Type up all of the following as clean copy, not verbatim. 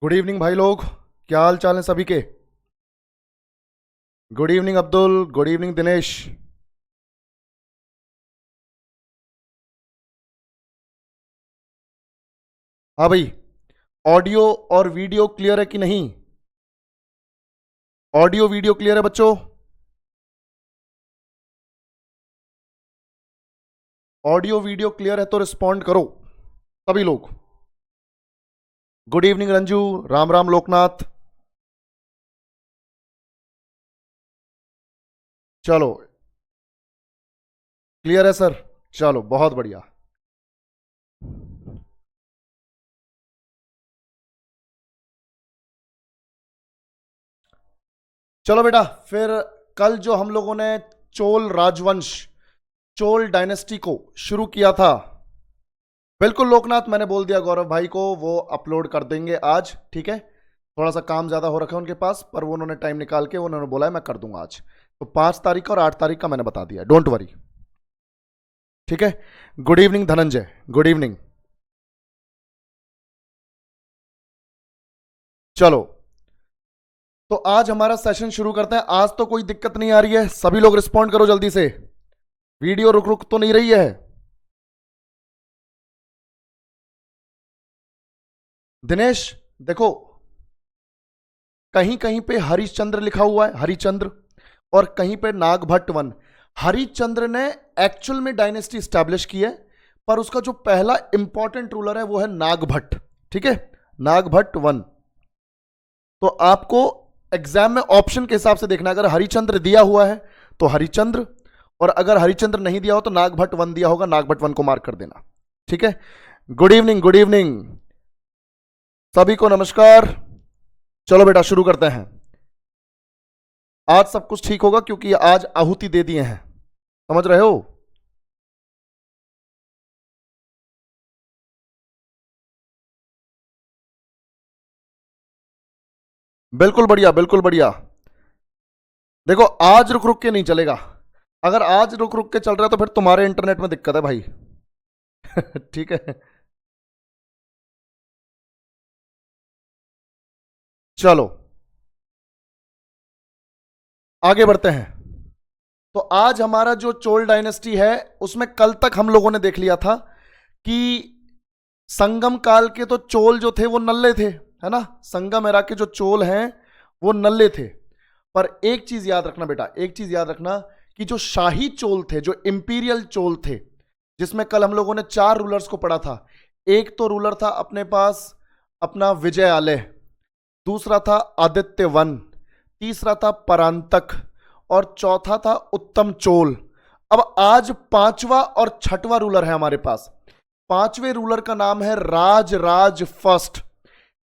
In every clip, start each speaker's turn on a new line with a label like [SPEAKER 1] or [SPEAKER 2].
[SPEAKER 1] Good evening भाई लोग। क्या हाल चाल है सभी के। Good evening Abdul, good evening Dinesh. हाँ भाई, ऑडियो और वीडियो क्लियर है कि नहीं? ऑडियो वीडियो क्लियर है बच्चों? ऑडियो वीडियो क्लियर है तो रिस्पॉन्ड करो सभी लोग। Good evening Ranju, Ram Ram Loknath. चलो, क्लियर है सर। चलो बहुत बढ़िया। चलो बेटा, फिर कल जो हम लोगों ने चोल राजवंश, चोल डायनेस्टी को शुरू किया था, बिल्कुल लोकनाथ, मैंने बोल दिया गौरव भाई को, वो अपलोड कर देंगे आज। ठीक है, थोड़ा सा काम ज़्यादा हो रखा है उनके पास, पर वो उन्होंने टाइम निकाल के उन्होंने बोला है मैं कर दूंगा आज। तो 5 तारीख और 8 तारीख का मैंने बता दिया, डोंट वरी। ठीक है। Good evening Dhananjay, good evening. चलो, तो आज हमारा सेशन शुरू करते हैं। आज तो कोई दिक्कत नहीं आ रही है, सभी लोग रिस्पॉन्ड करो जल्दी से। वीडियो रुक रुक तो नहीं रही है? दिनेश देखो, कहीं कहीं पे हरिश्चंद्र लिखा हुआ है, हरिचंद्र, और कहीं पे नागभट्ट वन। हरिश्चंद्र ने एक्चुअल में डायनेस्टी स्टैब्लिश की है, पर उसका जो पहला इंपॉर्टेंट रूलर है वो है नागभट्ट। ठीक है, नागभट्ट वन। तो आपको एग्जाम में ऑप्शन के हिसाब से देखना, अगर हरिचंद्र दिया हुआ है तो हरिचंद्र, और अगर हरिचंद्र नहीं दिया हो तो नागभट्ट वन दिया होगा, नागभट्ट वन को मार्क कर देना। ठीक है। गुड इवनिंग, गुड इवनिंग सभी को, नमस्कार। चलो बेटा शुरू करते हैं। आज सब कुछ ठीक होगा क्योंकि आज आहुति दे दिए हैं, समझ रहे हो? बिल्कुल बढ़िया, बिल्कुल बढ़िया। देखो, आज रुक रुक के नहीं चलेगा। अगर आज रुक रुक के चल रहा है तो फिर तुम्हारे इंटरनेट में दिक्कत है भाई। ठीक है। चलो आगे बढ़ते हैं। तो आज हमारा जो चोल डायनेस्टी है, उसमें कल तक हम लोगों ने देख लिया था कि संगम काल के तो चोल जो थे वो नल्ले थे, है ना। संगम एरा के जो चोल हैं वो नल्ले थे। पर एक चीज याद रखना बेटा, एक चीज याद रखना, कि जो शाही चोल थे, जो इंपीरियल चोल थे, जिसमें कल हम लोगों ने 4 रूलर्स को पढ़ा था। एक तो रूलर था अपने पास अपना विजय आलय, दूसरा था आदित्य वन, तीसरा था परांतक, और चौथा था उत्तम चोल। अब आज पांचवा और छठवां रूलर है हमारे पास। पांचवें रूलर का नाम है राज राज फर्स्ट।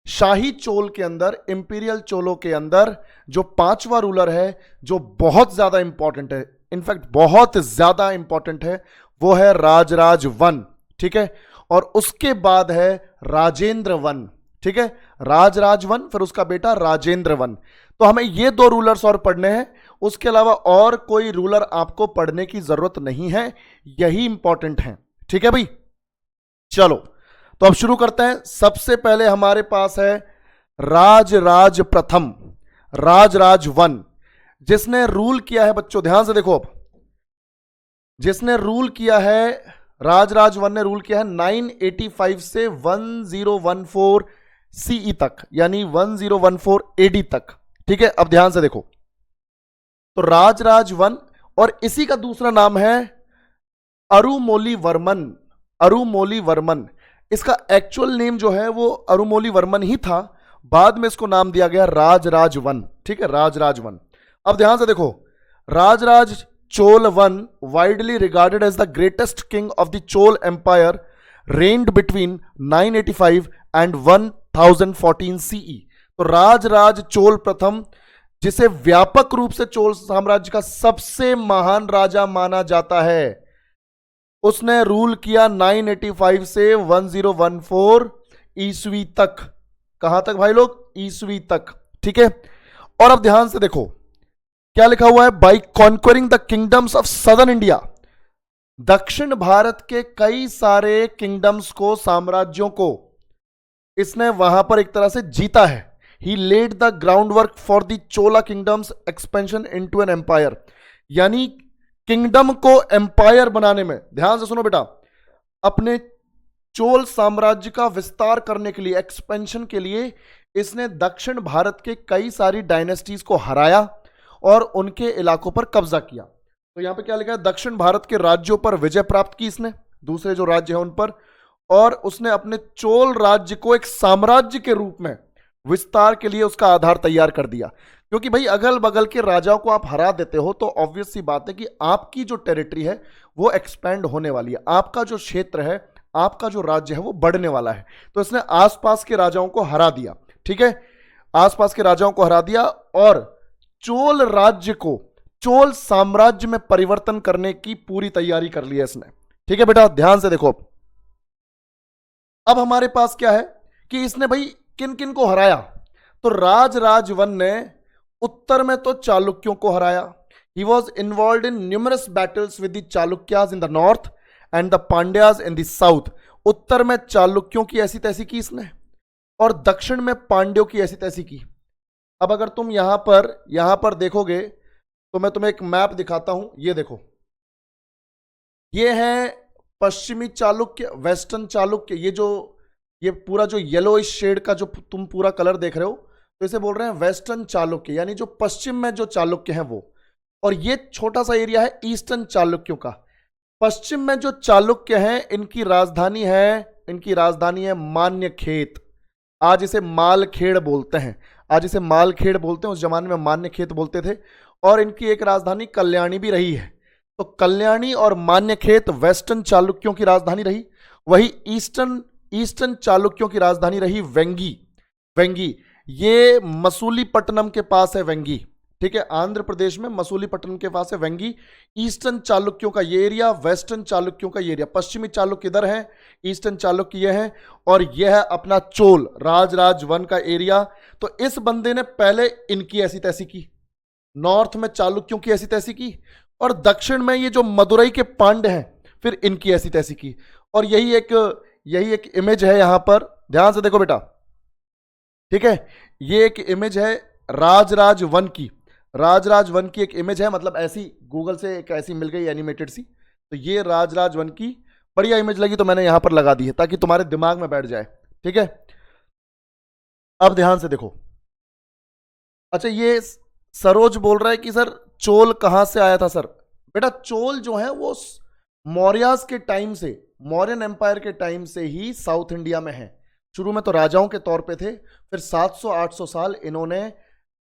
[SPEAKER 1] शाही चोल के अंदर, इंपीरियल चोलों के अंदर जो पांचवा रूलर है, जो बहुत ज्यादा इंपॉर्टेंट है, इनफैक्ट बहुत ज्यादा इंपॉर्टेंट है, वो है राजराज वन। ठीक है। और उसके बाद है राजेंद्र वन। ठीक है, राजराज वन, फिर उसका बेटा राजेंद्र वन। तो हमें ये 2 रूलर्स और पढ़ने हैं, उसके अलावा और कोई रूलर आपको पढ़ने की जरूरत नहीं है, यही इंपॉर्टेंट है। ठीक है भाई। चलो, तो अब शुरू करते हैं। सबसे पहले हमारे पास है राजराज प्रथम, राजराज वन, जिसने रूल किया है, बच्चों ध्यान से देखो, अब जिसने रूल किया है, राजराज वन ने रूल किया है 985 से 1014 सीई तक, यानी 1014 एडी तक। ठीक है, अब ध्यान से देखो, तो राजराज वन, और इसी का दूसरा नाम है अरुमोली वर्मन। अरुमोली वर्मन, इसका एक्चुअल नेम जो है वो अरुमोली वर्मन ही था, बाद में इसको नाम दिया गया राजराज वन। ठीक है, राजराज वन। अब ध्यान से देखो, Rajaraja Chola one, widely regarded as the greatest king of the Chola empire, reigned between 985 and 1014 CE. तो राजराज चोल प्रथम, जिसे व्यापक रूप से चोल साम्राज्य का सबसे महान राजा माना जाता है, उसने रूल किया 985 से 1014 ईस्वी तक। कहां तक भाई लोग? ईस्वी तक। ठीक है। और अब ध्यान से देखो क्या लिखा हुआ है, by conquering the kingdoms of southern India, दक्षिण भारत के कई सारे किंगडम्स को, साम्राज्यों को इसने वहां पर एक तरह से जीता है। He led the ground work for the Chola kingdoms expansion into an empire, यानी किंगडम को एम्पायर बनाने में, ध्यान से सुनो बेटा, अपने चोल साम्राज्य का विस्तार करने के लिए, एक्सपेंशन के लिए इसने दक्षिण भारत के कई सारी डायनेस्टीज को हराया और उनके इलाकों पर कब्जा किया। तो यहां पे क्या लिखा है, दक्षिण भारत के राज्यों पर विजय प्राप्त की इसने, दूसरे जो राज्य हैं उन पर, और उसने अपने चोल राज्य को एक साम्राज्य के रूप में विस्तार के लिए उसका आधार तैयार कर दिया। क्योंकि भाई अगल बगल के राजाओं को आप हरा देते हो तो ऑब्वियस सी बात है कि आपकी जो टेरिटरी है वो एक्सपैंड होने वाली है, आपका जो क्षेत्र है, आपका जो राज्य है वो बढ़ने वाला है। तो इसने आसपास के राजाओं को हरा दिया, ठीक है, आसपास के राजाओं को हरा दिया और चोल राज्य को चोल साम्राज्य में परिवर्तन करने की पूरी तैयारी कर ली है इसने। ठीक है बेटा, ध्यान से देखो। अब हमारे पास क्या है कि इसने भाई किन किन को हराया, तो राज वन ने उत्तर में तो चालुक्यों को हराया। He was involved in numerous battles with the Chalukyas in the north and the Pandyas in the south. उत्तर में चालुक्यों की ऐसी तैसी की इसने और दक्षिण में पांड्यों की ऐसी तैसी की। अब अगर तुम यहां पर देखोगे तो मैं तुम्हें एक मैप दिखाता हूं, ये देखो, ये है पश्चिमी चालुक्य, वेस्टर्न चालुक्य। ये पूरा जो येलो शेड का जो तुम पूरा कलर देख रहे हो, तो इसे बोल रहे हैं वेस्टर्न चालुक्य, यानी जो पश्चिम में जो चालुक्य हैं वो। और ये छोटा सा एरिया है ईस्टर्न चालुक्यों का। पश्चिम में जो चालुक्य हैं इनकी राजधानी है मान्यखेत। आज इसे मालखेड़ बोलते हैं, उस जमाने में मान्यखेत बोलते थे। और इनकी एक राजधानी कल्याणी भी रही है। तो कल्याणी और मान्यखेत वेस्टर्न चालुक्यों की राजधानी रही, वही ईस्टर्न चालुक्यों की राजधानी रही वेंगी। ये मसूलीपट्टनम के पास है वेंगी, ठीक है, आंध्र प्रदेश में मसूलीपट्टनम के पास है वेंगी। ईस्टर्न चालुक्यों का ये एरिया, वेस्टर्न चालुक्यों का ये एरिया। पश्चिमी चालुक्य इधर है, ईस्टर्न चालुक्य ये है, और यह है अपना चोल राज वन का एरिया। तो इस बंदे ने पहले इनकी ऐसी तैसी की, नॉर्थ में चालुक्यों की ऐसी तैसी की, और दक्षिण में ये जो मदुरई के पांड्य हैं फिर इनकी ऐसी तैसी की। और यही एक इमेज है यहां पर, ध्यान से देखो बेटा, ठीक है, ये एक इमेज है राज वन की एक इमेज है, मतलब ऐसी गूगल से एक ऐसी मिल गई एनिमेटेड सी। तो ये राज वन की बढ़िया इमेज लगी तो मैंने यहां पर लगा दी है ताकि तुम्हारे दिमाग में बैठ जाए, ठीक है। अब ध्यान से देखो, अच्छा ये सरोज बोल रहा है कि सर चोल कहां से आया था सर। बेटा चोल जो है वो मौर्यास के टाइम से, मौर्यन एम्पायर के टाइम से ही साउथ इंडिया में है। शुरू में तो राजाओं के तौर पे थे, फिर 700-800 साल इन्होंने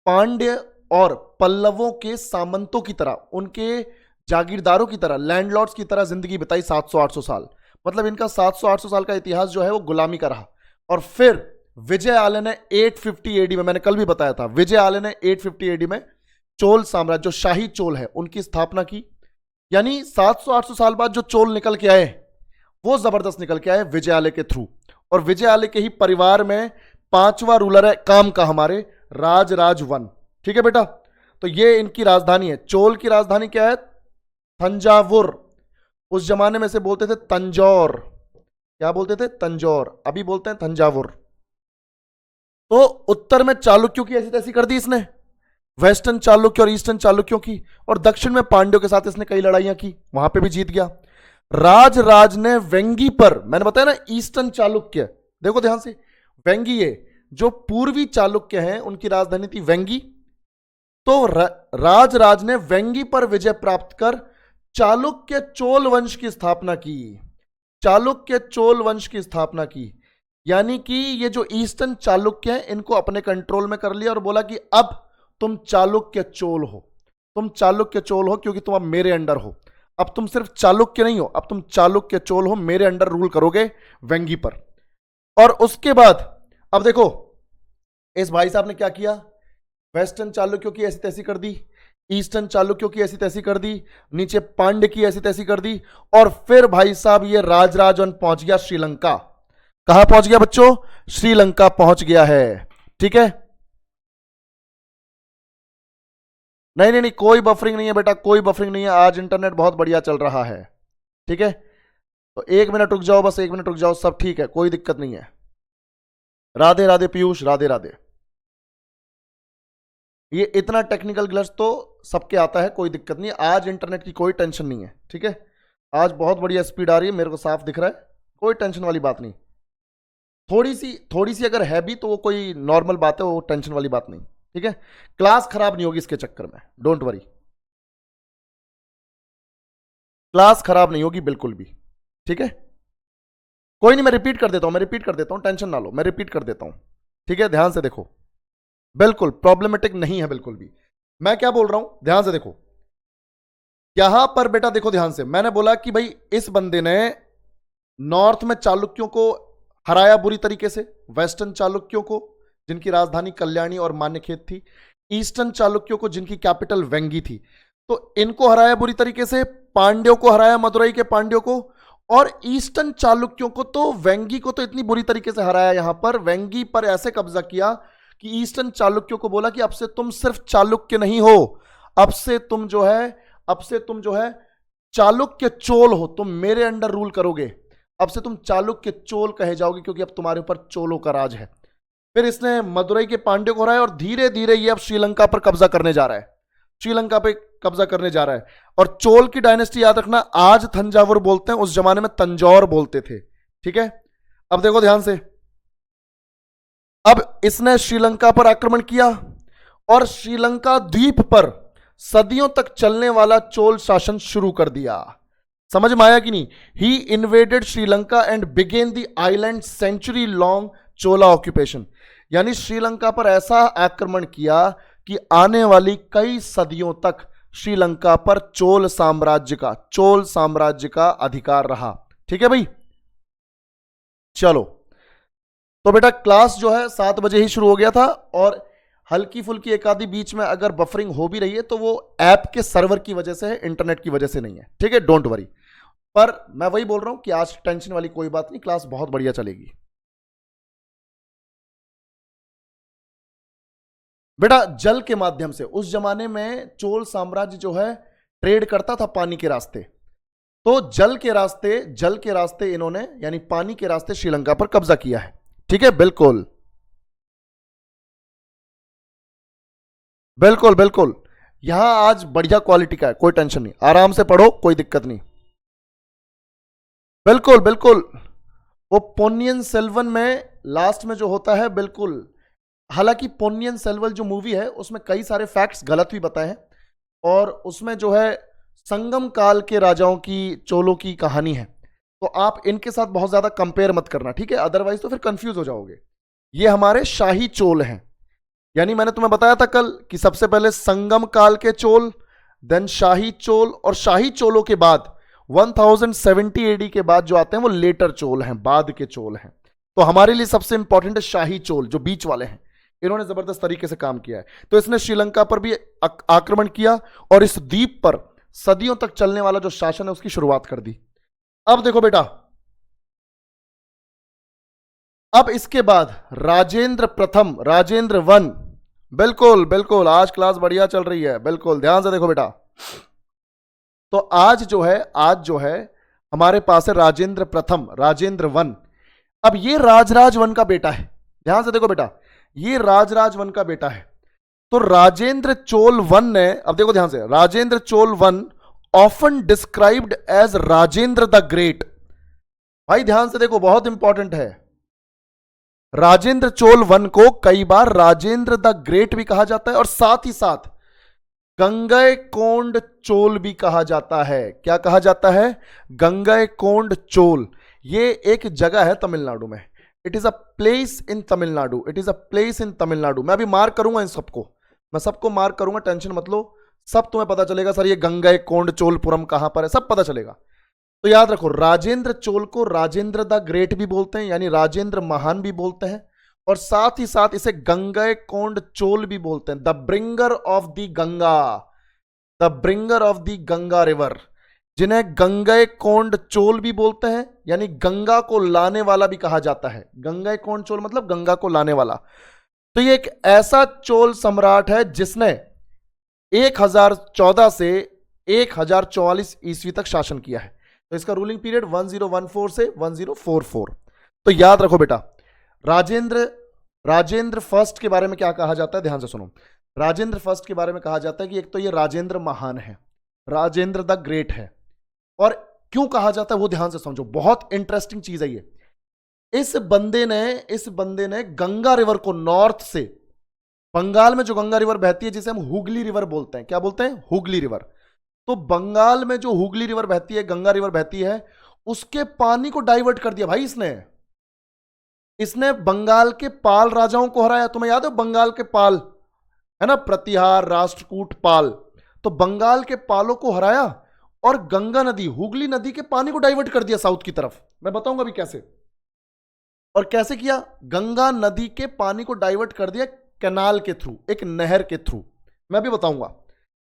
[SPEAKER 1] पांड्य और पल्लवों के सामंतों की तरह, उनके जागीरदारों की तरह, लैंडलॉर्ड्स की तरह जिंदगी बिताई 700-800 साल। मतलब इनका 700-800 साल का इतिहास जो है वो गुलामी का रहा। और फिर विजय आले ने 850 एडी में, मैंने कल भी बताया था, विजय आले ने 850 एडी में चोल साम्राज्य, जो शाही चोल है, उनकी स्थापना की। यानी 700-800 साल बाद जो चोल निकल के आए वो जबरदस्त निकल के आए विजय आले के थ्रू। और विजय आले के ही परिवार में 5वां रूलर है काम का हमारे राज वन, ठीक है बेटा। तो ये इनकी राजधानी है। चोल की राजधानी क्या है, तंजावुर। उस जमाने में से बोलते थे तंजौर, क्या बोलते थे, तंजौर, अभी बोलते हैं तंजावुर। तो उत्तर में चालुक्यों की ऐसी तैसी कर दी इसने, वेस्टर्न चालुक्य और ईस्टर्न चालुक्यों की, और दक्षिण में पांड्यों के साथ इसने कई लड़ाइयां की, वहां पे भी जीत गया। राज ने वेंगी पर, मैंने बताया ना ईस्टर्न चालुक्य, देखो ध्यान से, वेंगी ये जो पूर्वी चालुक्य हैं उनकी राजधानी थी वेंगी। तो राज ने वेंगी पर विजय प्राप्त कर चालुक्य चोल वंश की स्थापना की। यानी कि ये जो ईस्टर्न चालुक्य हैं इनको अपने कंट्रोल में कर लिया और बोला कि अब तुम चालुक्य चोल हो क्योंकि तुम अब मेरे अंडर हो। अब तुम सिर्फ चालुक्य नहीं हो, अब तुम चालुक्य चोल हो, मेरे अंडर रूल करोगे वेंगी पर। और उसके बाद अब देखो इस भाई साहब ने क्या किया, वेस्टर्न चालुक्यों की ऐसी तैसी कर दी, ईस्टर्न चालुक्यों की ऐसी तैसी कर दी, नीचे पांड्य की ऐसी तैसी कर दी, और फिर भाई साहब ये राजराजन पहुंच गया श्रीलंका। कहां पहुंच गया बच्चों, श्रीलंका पहुंच गया है, ठीक है। नहीं, कोई बफरिंग नहीं है बेटा, कोई बफरिंग नहीं है, आज इंटरनेट बहुत बढ़िया चल रहा है, ठीक है। तो 1 मिनट रुक जाओ, बस 1 मिनट रुक जाओ, सब ठीक है, कोई दिक्कत नहीं है। राधे राधे पीयूष, राधे राधे। ये इतना टेक्निकल ग्लिच तो सबके आता है, कोई दिक्कत नहीं, आज इंटरनेट की कोई टेंशन नहीं है, ठीक है। आज बहुत बढ़िया स्पीड आ रही है, मेरे को साफ दिख रहा है, कोई टेंशन वाली बात नहीं। थोड़ी सी अगर है भी तो वो कोई नॉर्मल बात है, वो टेंशन वाली बात नहीं, ठीक है। क्लास खराब नहीं होगी इसके चक्कर में, डोंट वरी, क्लास खराब नहीं होगी बिल्कुल भी, ठीक है। कोई नहीं, मैं रिपीट कर देता हूं, टेंशन ना लो, मैं रिपीट कर देता हूं, ठीक है। ध्यान से देखो, बिल्कुल प्रॉब्लमेटिक नहीं है बिल्कुल भी। मैं क्या बोल रहा हूं, ध्यान से देखो। यहां पर बेटा देखो ध्यान से, मैंने बोला कि भाई इस बंदे ने नॉर्थ में चालुक्यों को हराया बुरी तरीके से, वेस्टर्न चालुक्यों को जिनकी राजधानी कल्याणी और मान्यखेत थी, ईस्टर्न चालुक्यों को जिनकी कैपिटल वेंगी थी, तो इनको हराया बुरी तरीके से, पांड्यों को हराया, मदुरई के पांड्यों को, और ईस्टर्न चालुक्यों को तो वेंगी को तो इतनी बुरी तरीके से हराया यहां पर, वेंगी पर ऐसे कब्जा किया कि ईस्टर्न चालुक्यों को बोला कि अब से तुम सिर्फ चालुक्य नहीं हो, अब से तुम जो है चालुक्य चोल हो, तुम मेरे अंडर रूल करोगे, अब से तुम चालुक्य चोल कहे जाओगे, क्योंकि अब तुम्हारे ऊपर चोलों का राज है। फिर इसने मदुरई के पांड्यों को हराया और धीरे धीरे ये अब श्रीलंका पर कब्जा करने जा रहा है, श्रीलंका पे कब्जा करने जा रहा है। और चोल की डायनेस्टी याद रखना, आज थंजावुर बोलते हैं, उस जमाने में तंजौर बोलते थे, ठीक है। अब देखो ध्यान से, अब इसने श्रीलंका पर आक्रमण किया और श्रीलंका द्वीप पर सदियों तक चलने वाला चोल शासन शुरू कर दिया। समझ में आया कि नहीं? He invaded Sri Lanka and began the island century long Chola occupation, यानी श्रीलंका पर ऐसा आक्रमण किया कि आने वाली कई सदियों तक श्रीलंका पर चोल साम्राज्य का अधिकार रहा, ठीक है भाई। चलो, तो बेटा क्लास जो है 7 बजे ही शुरू हो गया था, और हल्की फुल्की एक आधी बीच में अगर बफरिंग हो भी रही है तो वो ऐप के सर्वर की वजह से है, इंटरनेट की वजह से नहीं है, ठीक है, डोंट वरी। पर मैं वही बोल रहा हूं कि आज टेंशन वाली कोई बात नहीं, क्लास बहुत बढ़िया चलेगी। बेटा जल के माध्यम से, उस जमाने में चोल साम्राज्य जो है ट्रेड करता था पानी के रास्ते, तो जल के रास्ते इन्होंने, यानी पानी के रास्ते श्रीलंका पर कब्जा किया है, ठीक है। बिल्कुल बिल्कुल बिल्कुल, यहां आज बढ़िया क्वालिटी का है, कोई टेंशन नहीं, आराम से पढ़ो, कोई दिक्कत नहीं। बिल्कुल बिल्कुल, वो पोन्नियन सेल्वन में लास्ट में जो होता है, बिल्कुल, हालांकि पोन्नियन सेल्वन जो मूवी है उसमें कई सारे फैक्ट्स गलत भी बताए हैं, और उसमें जो है संगम काल के राजाओं की, चोलों की कहानी है, तो आप इनके साथ बहुत ज्यादा कंपेयर मत करना, ठीक है, अदरवाइज तो फिर कंफ्यूज हो जाओगे। ये हमारे शाही चोल हैं, यानी मैंने तुम्हें बताया था कल कि सबसे पहले संगम काल के चोल, देन शाही चोल, और शाही चोलों के बाद 1070 एडी के बाद जो आते हैं वो लेटर चोल हैं, बाद के चोल हैं। तो हमारे लिए सबसे इंपॉर्टेंट है शाही चोल, जो बीच वाले हैं, इन्होंने जबरदस्त तरीके से काम किया है। तो इसने श्रीलंका पर भी आक्रमण किया और इस द्वीप पर सदियों तक चलने वाला जो शासन है उसकी शुरुआत कर दी। अब देखो बेटा, अब इसके बाद राजेंद्र वन, बिल्कुल बिल्कुल, आज क्लास बढ़िया चल रही है, बिल्कुल ध्यान से देखो बेटा। तो आज जो है हमारे पास है राजेंद्र वन। अब ये राजराज वन का बेटा है, ध्यान से देखो बेटा, ये राजराज वन का बेटा है। तो राजेंद्र चोल वन ने, अब देखो ध्यान से, Rajendra Chola one often described as Rajendra the great. भाई ध्यान से देखो, बहुत इंपॉर्टेंट है, राजेंद्र चोल वन को कई बार राजेंद्र द ग्रेट भी कहा जाता है, और साथ ही साथ गंगैकोंड चोल भी कहा जाता है। क्या कहा जाता है? गंगैकोंड चोल। ये एक जगह है तमिलनाडु में, it is a place in Tamil Nadu. मैं अभी मार्क करूंगा इन सबको, मैं सबको मार्क करूंगा, टेंशन मत लो, सब तुम्हें पता चलेगा। सर ये गंगैकोंड चोलपुरम कहां पर है, सब पता चलेगा। तो याद रखो, राजेंद्र चोल को राजेंद्र द ग्रेट भी बोलते हैं, यानी राजेंद्र महान भी बोलते हैं, और साथ ही साथ इसे गंगैकोंड चोल भी बोलते हैं, the bringer of the Ganga river, जिन्हें गंगैकोंड चोल भी बोलते हैं, यानी गंगा को लाने वाला भी कहा जाता है। गंगैकोंड चोल मतलब गंगा को लाने वाला। तो ये एक ऐसा चोल सम्राट है जिसने 1014 से 1044 ईस्वी तक शासन किया है। तो इसका रूलिंग पीरियड 1014 से 1044। तो याद रखो बेटा, राजेंद्र राजेंद्र फर्स्ट के बारे में क्या कहा जाता है, ध्यान से सुनो। राजेंद्र फर्स्ट के बारे में कहा जाता है कि एक तो ये राजेंद्र महान है, राजेंद्र द ग्रेट है। और क्यों कहा जाता है वो ध्यान से समझो, बहुत इंटरेस्टिंग चीज है ये। इस बंदे ने गंगा रिवर को नॉर्थ से, बंगाल में जो गंगा रिवर बहती है जिसे हम हुगली रिवर बोलते हैं, क्या बोलते हैं, हुगली रिवर। तो बंगाल में जो हुगली रिवर बहती है, गंगा रिवर बहती है, उसके पानी को डाइवर्ट कर दिया भाई इसने। इसने बंगाल के पाल राजाओं को हराया। तुम्हें याद है बंगाल के पाल, है ना, प्रतिहार, राष्ट्रकूट, पाल। तो बंगाल के पालों को हराया और गंगा नदी, हुगली नदी के पानी को डाइवर्ट कर दिया साउथ की तरफ। मैं बताऊंगा अभी कैसे। और कैसे किया, गंगा नदी के पानी को डाइवर्ट कर दिया कैनाल के थ्रू, एक नहर के थ्रू। मैं भी बताऊंगा।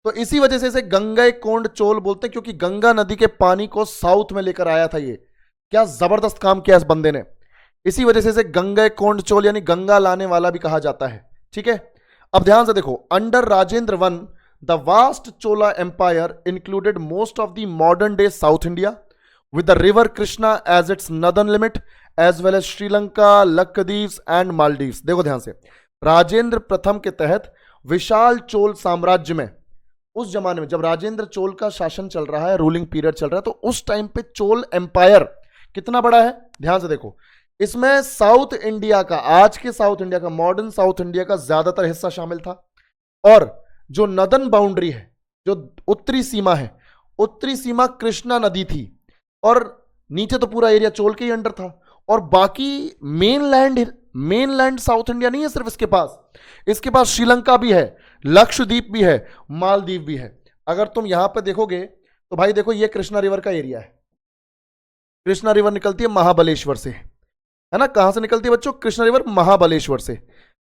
[SPEAKER 1] तो इसी वजह से इसे गंगा कोंड चोल बोलते हैं, क्योंकि गंगा नदी के पानी को साउथ में लेकर आया था ये। क्या जबरदस्त काम किया इस बंदे ने। इसी वजह से इसे गंगा कोंड चोल यानी गंगा लाने वाला भी कहा जाता है। ठीक है, अब ध्यान से देखो, under Rajendra one the vast Chola empire included most of the modern day south India with the river Krishna as its northern limit as well as Sri Lanka, Lakshadweep and Maldives। देखो ध्यान से, राजेंद्र प्रथम के तहत विशाल चोल साम्राज्य में, उस जमाने में जब राजेंद्र चोल का शासन चल रहा है, रूलिंग पीरियड चल रहा है, तो उस टाइम पे चोल एम्पायर कितना बड़ा है, ध्यान से देखो। इसमें साउथ इंडिया का, आज के साउथ इंडिया का, मॉडर्न साउथ इंडिया का ज्यादातर हिस्सा शामिल था। और जो नदन बाउंड्री है, जो उत्तरी सीमा है, उत्तरी सीमा कृष्णा नदी थी। और नीचे तो पूरा एरिया चोल के ही अंडर था। और बाकी मेन लैंड साउथ इंडिया नहीं है सिर्फ इसके पास श्रीलंका भी है, लक्षद्वीप भी है, मालदीव भी है। अगर तुम यहां पे देखोगे तो भाई देखो, ये कृष्णा रिवर का एरिया है। कृष्णा रिवर निकलती है महाबलेश्वर से, है ना। कहां से निकलती है बच्चों, कृष्णा रिवर महाबलेश्वर से।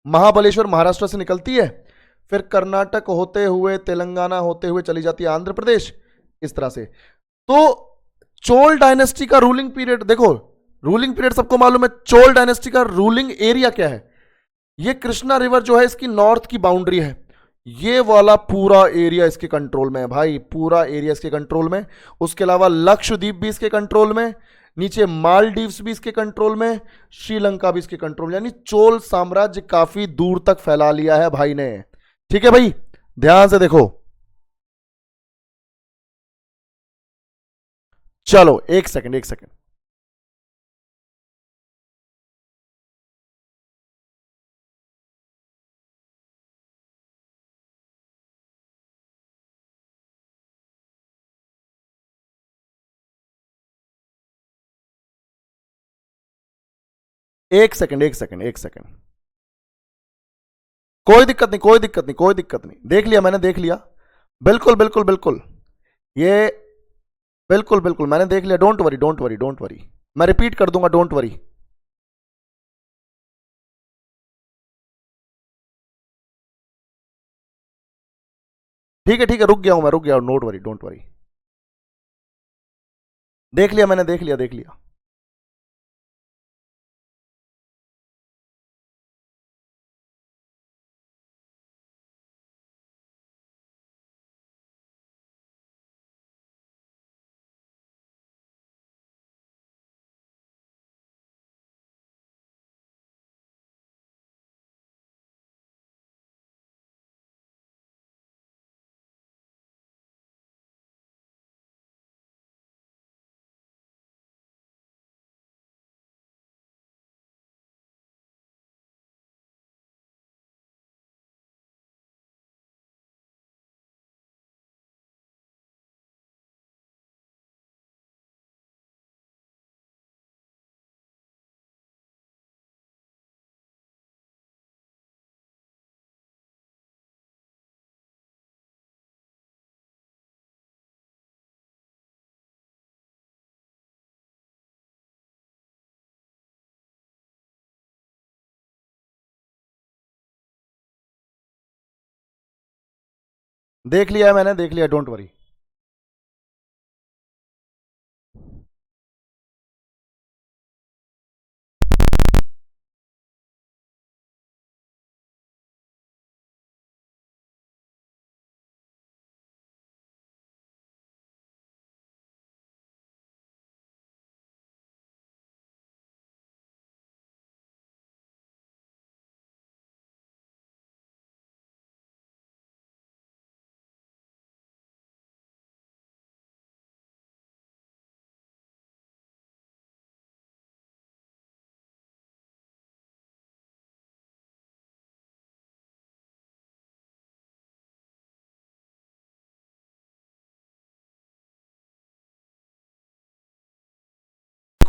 [SPEAKER 1] महाबलेश्वर महाराष्ट्र से निकलती है, फिर कर्नाटक होते हुए, तेलंगाना होते हुए चली जाती है आंध्र प्रदेश, इस तरह से। तो चोल डायनेस्टी का रूलिंग पीरियड देखो, रूलिंग पीरियड सबको मालूम है। चोल डायनेस्टी का रूलिंग एरिया क्या है, ये कृष्णा रिवर जो है इसकी नॉर्थ की बाउंड्री है। ये वाला पूरा एरिया इसके कंट्रोल में है भाई, पूरा एरिया इसके कंट्रोल में। उसके अलावा लक्षद्वीप भी इसके कंट्रोल में, नीचे मालदीव्स भी इसके कंट्रोल में, श्रीलंका भी इसके कंट्रोल में। यानी चोल साम्राज्य काफी दूर तक फैला लिया है भाई ने। ठीक है भाई, ध्यान से देखो। चलो एक सेकंड, एक सेकंड। एक सेकंड, एक सेकंड, एक सेकंड। कोई दिक्कत नहीं, कोई दिक्कत नहीं, कोई दिक्कत नहीं। देख लिया मैंने, देख लिया। बिल्कुल बिल्कुल बिल्कुल। ये बिल्कुल बिल्कुल मैंने देख लिया। Don't worry, don't worry, don't worry. मैं रिपीट कर दूंगा, डोंट वरी। ठीक है, ठीक है, रुक गया हूं मैं, रुक गया हूं, डोंट वरी, डोंट वरी। देख लिया मैंने, देख लिया, देख लिया। देख लिया है मैंने, देख लिया, डोंट वरी।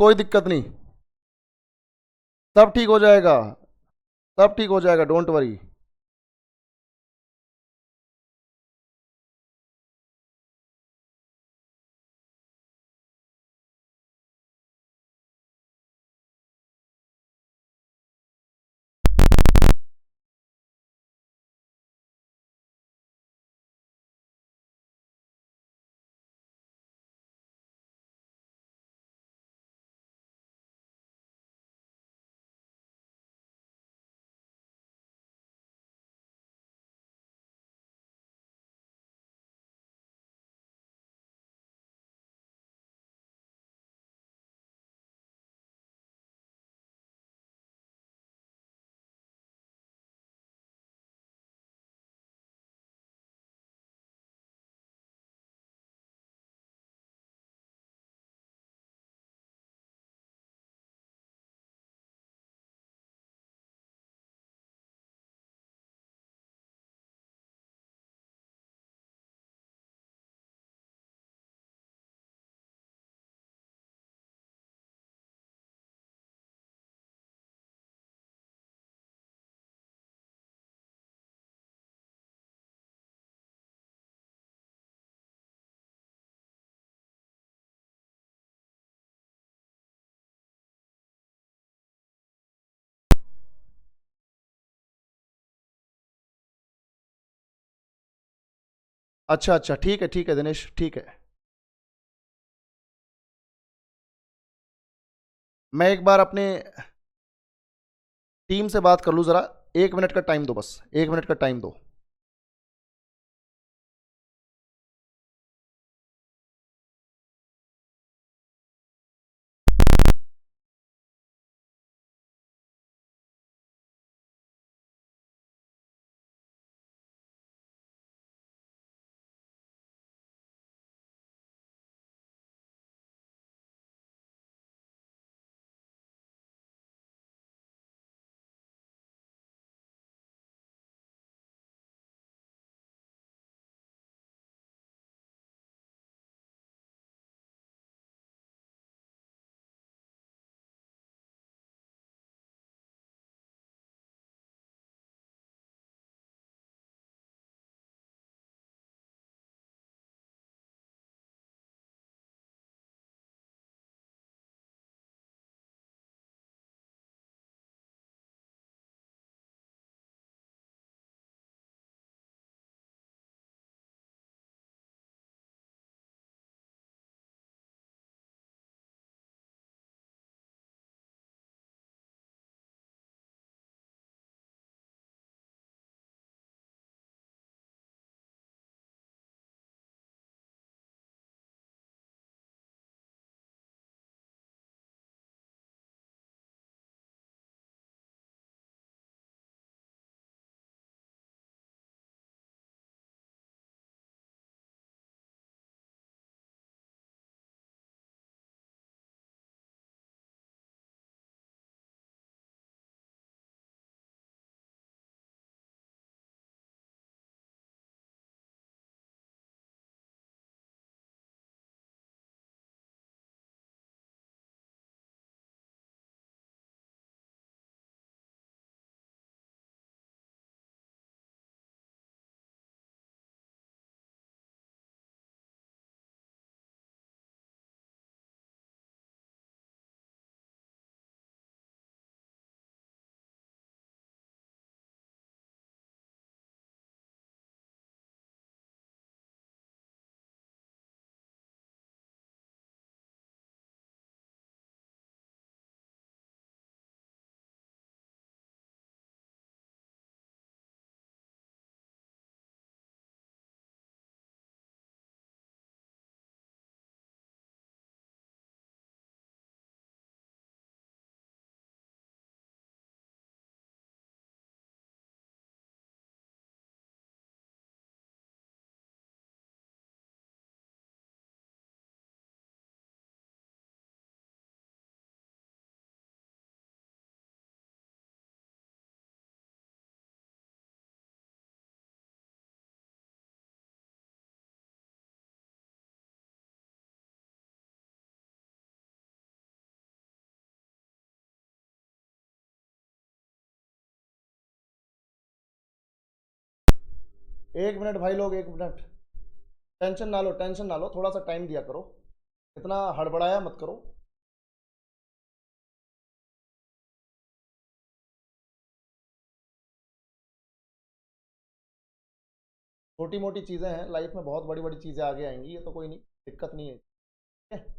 [SPEAKER 1] कोई दिक्कत नहीं, सब ठीक हो जाएगा, सब ठीक हो जाएगा, डोंट वरी। अच्छा अच्छा, ठीक है दिनेश, ठीक है। मैं एक बार अपने टीम से बात कर लूँ ज़रा, 1 मिनट का टाइम दो, बस 1 मिनट का टाइम दो। एक मिनट भाई लोग, एक मिनट। टेंशन ना लो, टेंशन ना लो, थोड़ा सा टाइम दिया करो, इतना हड़बड़ाया मत करो। छोटी मोटी चीज़ें हैं लाइफ में, बहुत बड़ी बड़ी चीज़ें आगे आएंगी, ये तो कोई नहीं, दिक्कत नहीं है, ठीक है।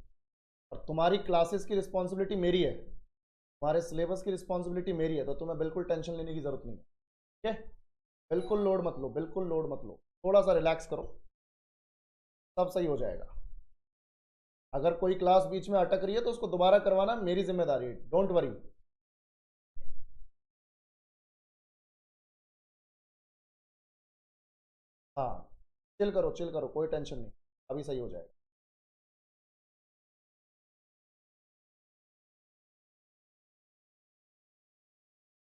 [SPEAKER 1] और तुम्हारी क्लासेस की रिस्पॉन्सिबिलिटी मेरी है, तुम्हारे सिलेबस की रिस्पॉन्सिबिलिटी मेरी है, तो तुम्हें बिल्कुल टेंशन लेने की ज़रूरत नहीं है, ठीक है। बिल्कुल लोड मत लो, बिल्कुल लोड मत लो, थोड़ा सा रिलैक्स करो, सब सही हो जाएगा। अगर कोई क्लास बीच में अटक रही है तो उसको दोबारा करवाना मेरी जिम्मेदारी है, डोंट वरी। हाँ, चिल करो, कोई टेंशन नहीं, अभी सही हो जाएगा।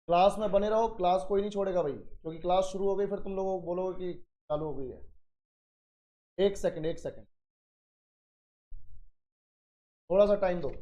[SPEAKER 1] क्लास में बने रहो, क्लास कोई नहीं छोड़ेगा भाई, क्योंकि क्लास शुरू हो गई फिर तुम लोगों को बोलोगे कि चालू हो गई है। एक सेकंड, एक सेकंड, थोड़ा सा टाइम दो।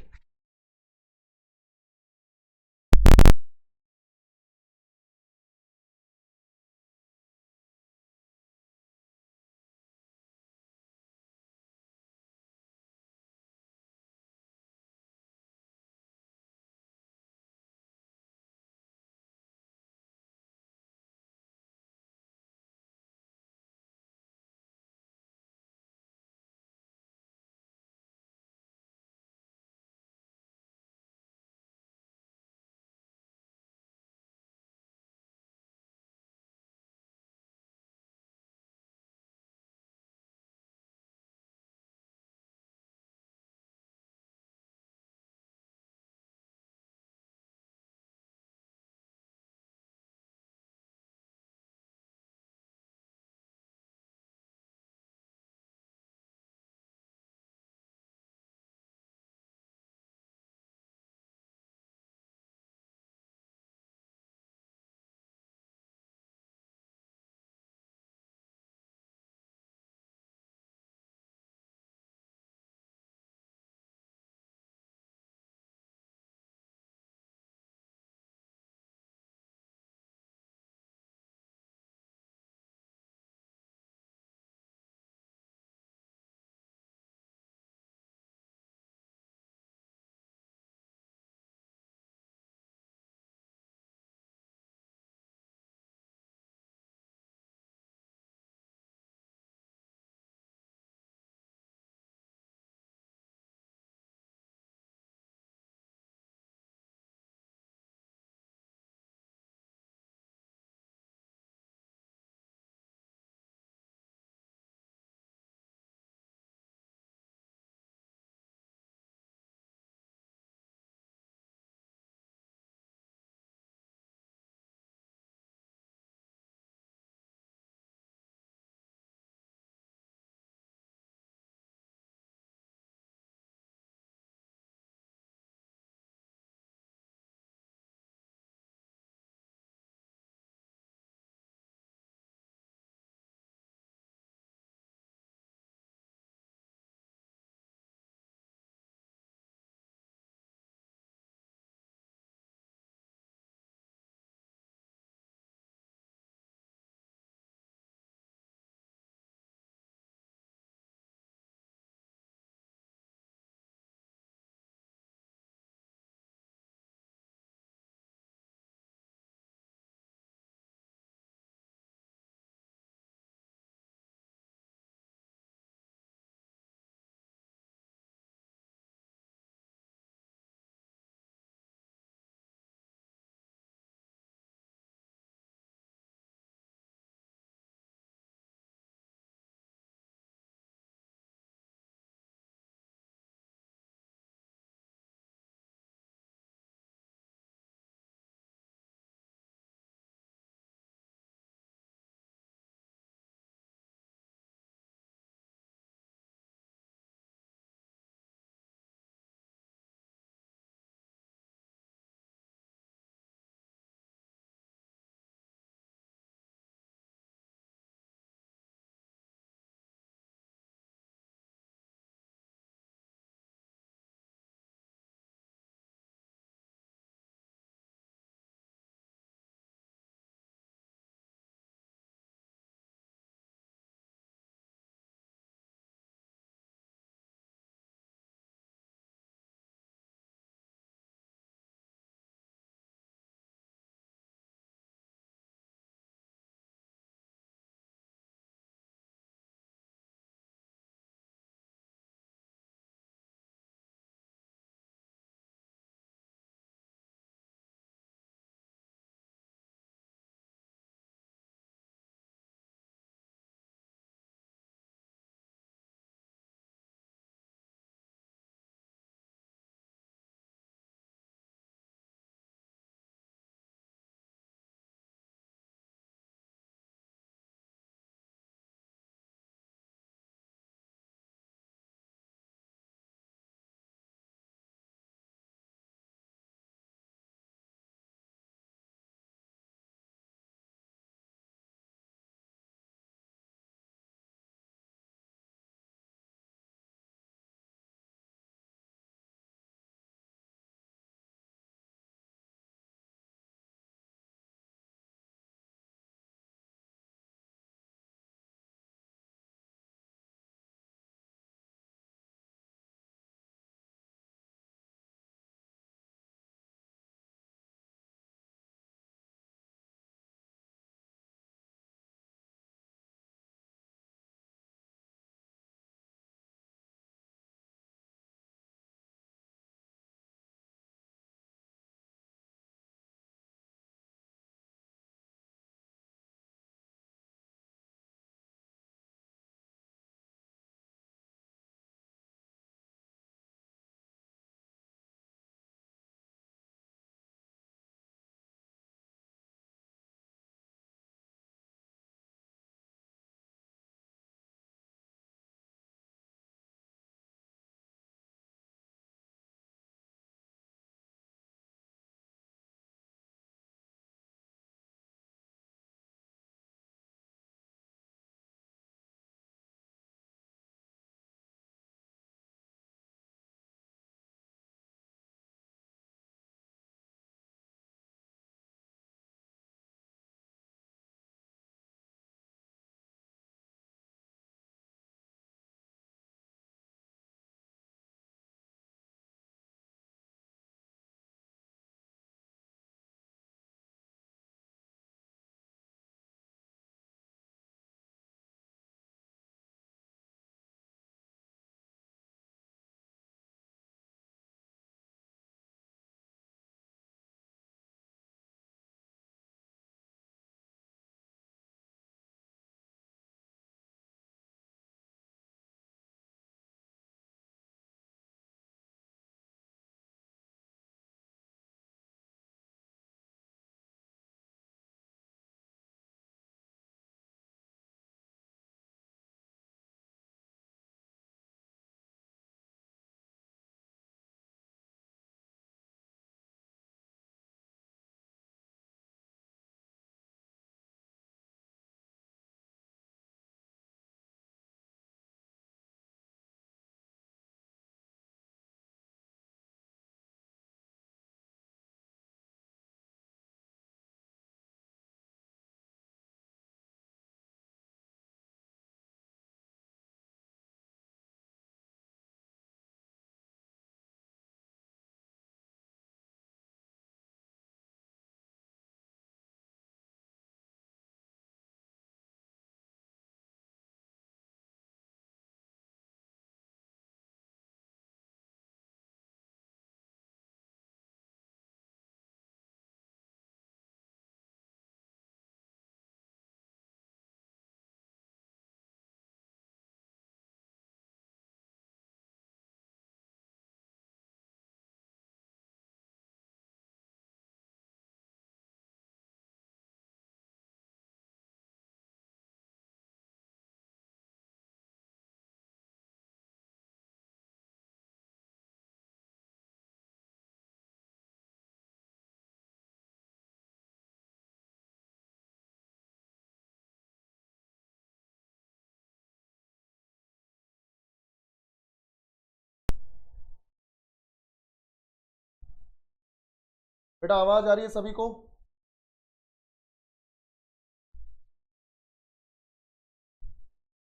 [SPEAKER 1] बेटा आवाज आ रही है सभी को?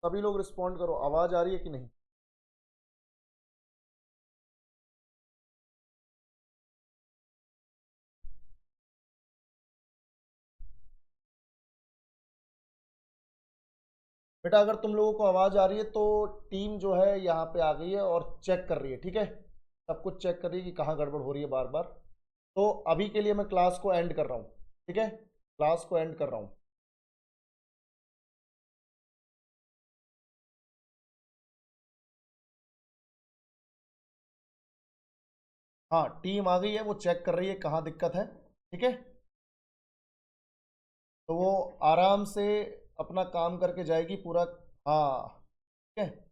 [SPEAKER 1] सभी लोग रिस्पॉन्ड करो, आवाज आ रही है कि नहीं? बेटा अगर तुम लोगों को आवाज आ रही है तो टीम जो है यहाँ पे आ गई है और चेक कर रही है, ठीक है? सब कुछ चेक कर रही है कि कहाँ गड़बड़ हो रही है बार बार। तो अभी के लिए मैं क्लास को एंड कर रहा हूँ, ठीक है? क्लास को एंड कर रहा हूँ। हाँ टीम आ गई है, वो चेक कर रही है कहाँ दिक्कत है, ठीक है? तो वो आराम से अपना काम करके जाएगी पूरा। हाँ ठीक है।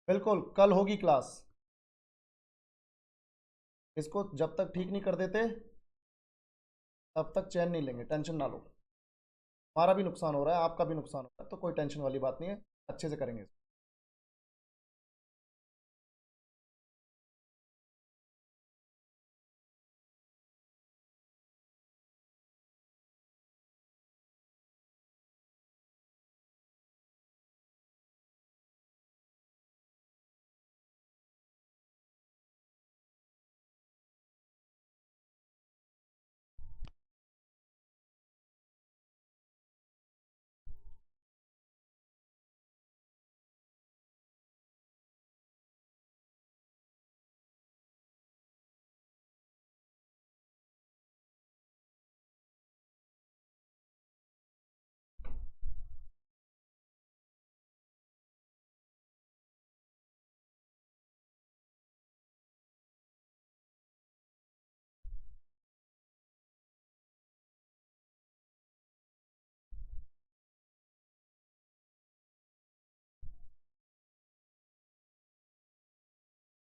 [SPEAKER 1] बिल्कुल कल होगी क्लास। इसको जब तक ठीक नहीं कर देते तब तक चैन नहीं लेंगे, टेंशन ना लो। हमारा भी नुकसान हो रहा है, आपका भी नुकसान हो रहा है, तो कोई टेंशन वाली बात नहीं है, अच्छे से करेंगे।